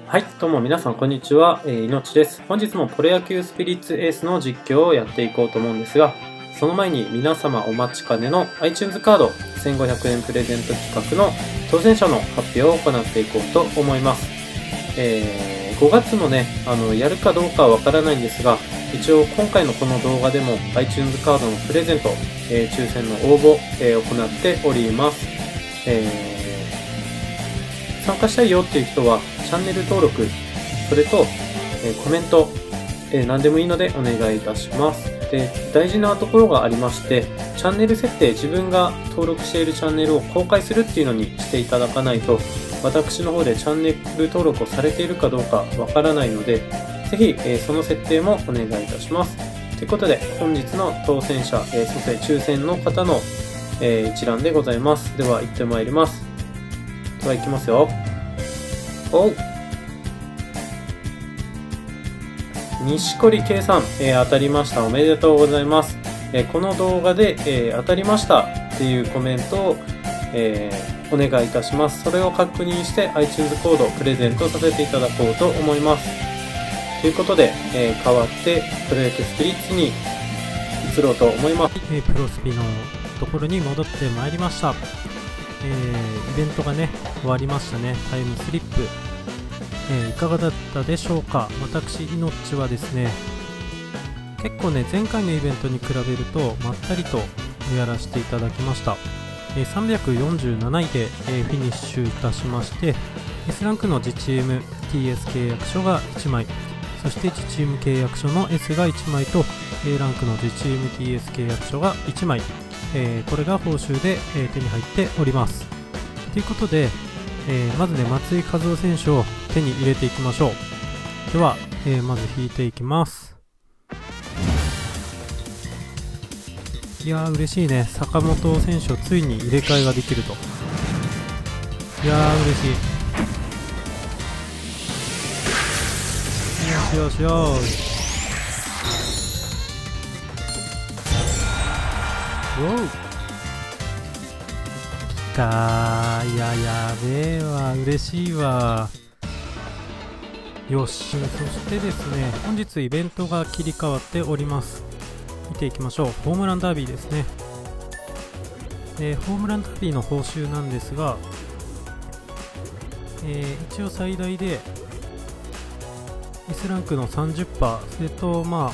はい、どうも皆さんこんにちは、いのちです。本日もプロ野球スピリッツエースの実況をやっていこうと思うんですが、その前に皆様お待ちかねの iTunes カード1500円プレゼント企画の当選者の発表を行っていこうと思います。5月もね、やるかどうかはわからないんですが、一応今回のこの動画でも iTunes カードのプレゼント、抽選の応募、行っております。参加したいよっていう人はチャンネル登録、それと、コメント、何でもいいのでお願いいたします。で、大事なところがありまして、チャンネル設定、自分が登録しているチャンネルを公開するっていうのにしていただかないと、私の方でチャンネル登録をされているかどうかわからないので、ぜひ、その設定もお願いいたします。ということで、本日の当選者、そして抽選の方の、一覧でございます。では、行ってまいります。では、行きますよ。おう。西堀圭さん、当たりました。おめでとうございます。この動画で、当たりましたっていうコメントを、お願いいたします。それを確認して iTunes コードをプレゼントさせていただこうと思います。ということで、代わってプロ野球スピリッツに移ろうと思います。プロスピのところに戻ってまいりました。イベントがね終わりましたね。タイムスリップ、いかがだったでしょうか。私いのっちはですね、結構ね前回のイベントに比べるとまったりとやらせていただきました。347位で、フィニッシュいたしまして、 S ランクの自チーム TS 契約書が1枚、そして自チーム契約書の S が1枚と A ランクの自チーム TS 契約書が1枚、これが報酬で、手に入っております。ということで、まずね松井稼頭央選手を手に入れていきましょう。では、まず引いていきます。いやー嬉しいね。坂本選手をついに入れ替えができると。いやー嬉しい。よしよしよし。ウォー、きたー。いややべえわ、嬉しいわ。よし、そしてですね、本日イベントが切り替わっております。見ていきましょう。ホームランダービーですね。ホームランダービーの報酬なんですが、一応最大で S ランクの 30%、それとまあ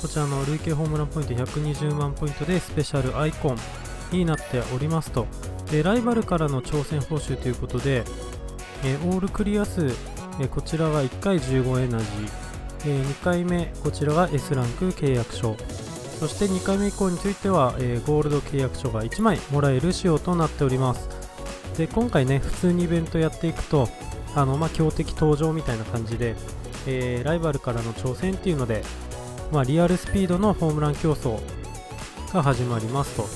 こちらの累計ホームランポイント120万ポイントでスペシャルアイコンになっておりますと。でライバルからの挑戦報酬ということで、オールクリア数、こちらが1回15エナジー、2回目こちらが S ランク契約書、そして2回目以降については、ゴールド契約書が1枚もらえる仕様となっております。で今回ね普通にイベントやっていくと強敵登場みたいな感じで、ライバルからの挑戦っていうので、リアルスピードのホームラン競争が始まりますと。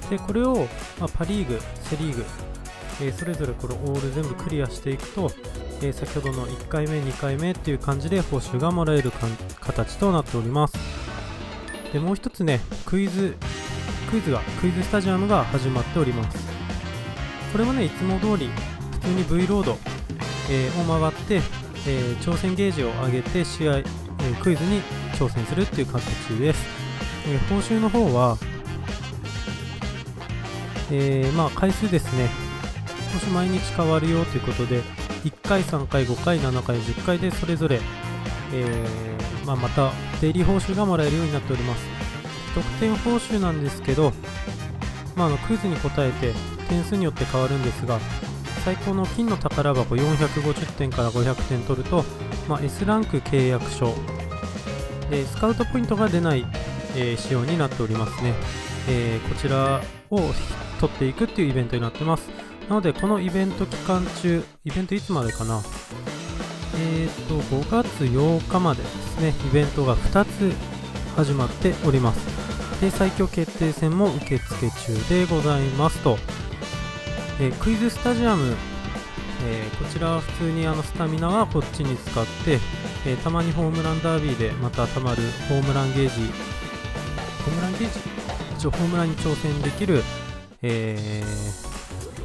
でこれを、パ・リーグ、セ・リーグ、それぞれこれオール全部クリアしていくと、先ほどの1回目2回目っていう感じで報酬がもらえる形となっております。でもう一つねクイズスタジアムが始まっております。これもねいつも通り普通に V ロード、を回って、挑戦ゲージを上げて試合、クイズに挑戦するっていう形です。報酬の方は、回数ですね。報酬毎日変わるよということで、1回、3回、5回、7回、10回でそれぞれ、またデイリー報酬がもらえるようになっております。得点報酬なんですけど、クイズに答えて点数によって変わるんですが、最高の金の宝箱450点から500点取ると、S ランク契約書でスカウトポイントが出ない、仕様になっておりますね。こちらを取っていくっていうイベントになってます。なのでこのイベント期間中、イベントいつまでかな、5月8日までですね、イベントが2つ始まっております。で最強決定戦も受付中でございますと。クイズスタジアム、こちらは普通にスタミナはこっちに使って、たまにホームランダービーでまたたまるホームランゲージ、一応ホームランに挑戦できる、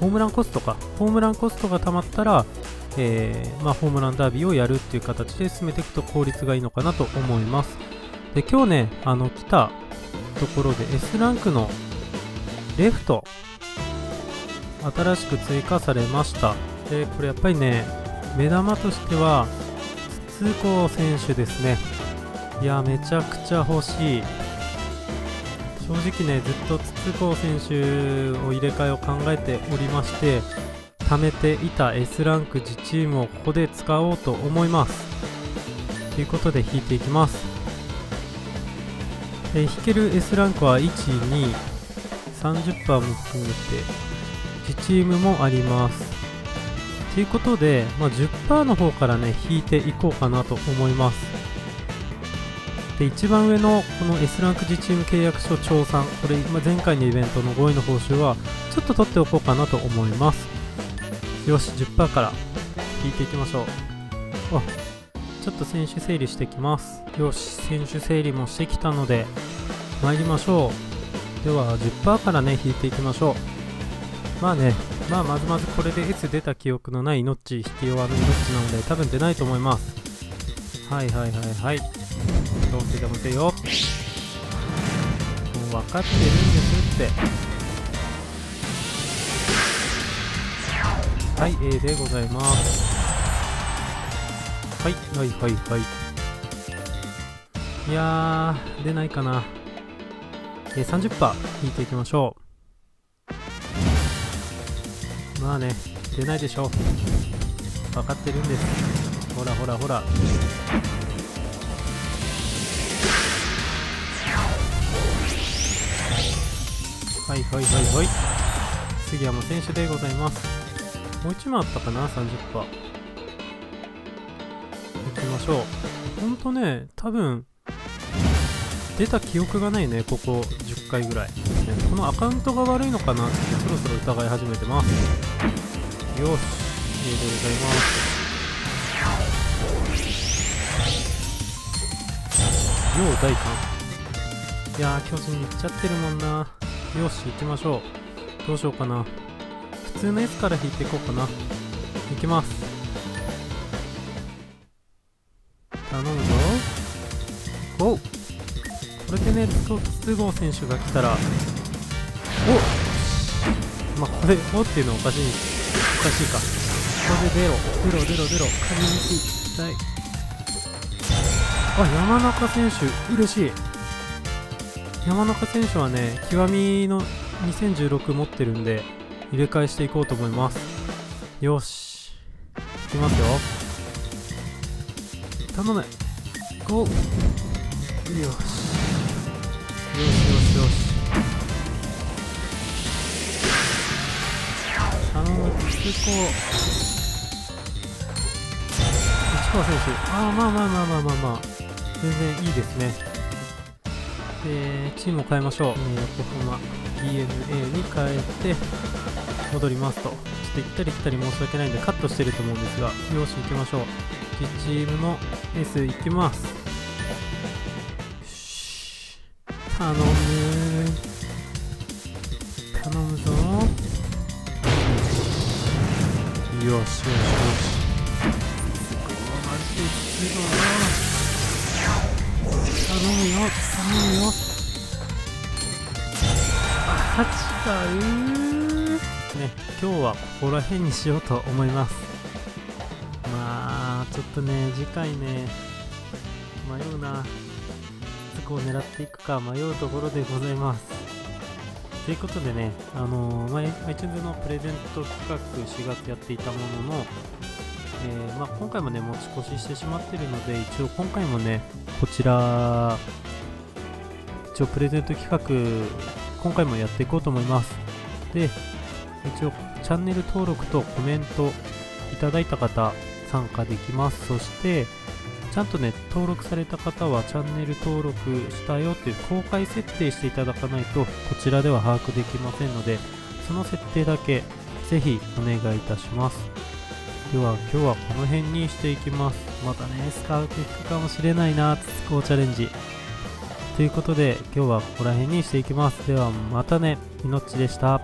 ホームランコストか。ホームランコストがたまったら、ホームランダービーをやるっていう形で進めていくと効率がいいのかなと思います。で、今日ね、来たところで S ランクのレフト、新しく追加されました。で、これやっぱりね、目玉としては、筒香選手ですね。いや、めちゃくちゃ欲しい。正直ね、ずっと筒香選手を入れ替えを考えておりまして、貯めていた S ランク自チームをここで使おうと思います。ということで引いていきます。引ける S ランクは1、2、30% も含めて、自チームもあります。ということで、10% の方からね、引いていこうかなと思います。で、一番上のこの S ランク自チーム契約書調査、これ前回のイベントの5位の報酬はちょっと取っておこうかなと思います。よし、10% から引いていきましょう。ちょっと選手整理してきます。よし、選手整理もしてきたので参りましょう。では 10% からね、引いていきましょう。まずこれで S 出た記憶のないイノッチ、引き弱のイノッチなので多分出ないと思います。はい。どうせでも出よ。もう分かってるんですって。はい、A でございます。はい。いやー、出ないかな。30% 引いていきましょう。出ないでしょう。分かってるんです。ほら。はい。杉山選手でございます。もう1枚あったかな、30%。いきましょう。ほんとね、多分、出た記憶がないね、ここ10回ぐらい。このアカウントが悪いのかなってそろそろ疑い始めてます。よし、A でございます。両大観。いやー、巨人に行っちゃってるもんな。よし、行きましょう。どうしようかな。普通の S から引いていこうかな。行きます。頼むぞ。おっ、これでね、筒香選手が来たら、これ、っていうのはおかしいか。これで出ろ。借りに行きたい。山中選手、嬉しい。山中選手はね、極みの2016持ってるんで、入れ替えしていこうと思います。よし。いきますよ。頼む。ゴー。よし。頼む、市川選手。全然いいですね。チームを変えましょう。横浜 DNA に変えて戻りますと。ちょっと行ったり来たり申し訳ないんでカットしてると思うんですが、よし行きましょう。自チームの S 行きます。頼むぞ。よし。頼むよ。違うね。今日はここら辺にしようと思います。ちょっとね、次回ね、迷うな。そこを狙っていくか迷うところでございます。ということでね、iTunes のプレゼント企画4月やっていたものの、今回もね、持ち越ししてしまっているので、一応今回もね、こちら、一応プレゼント企画、今回もやっていこうと思います。で、一応チャンネル登録とコメントいただいた方、参加できます。そして、ちゃんとね、登録された方はチャンネル登録したよっていう公開設定していただかないと、こちらでは把握できませんので、その設定だけぜひお願いいたします。では今日はこの辺にしていきます。またね、スカウト引くかもしれないな、筒香チャレンジ。ということで今日はここら辺にしていきます。ではまたね、いのっちでした。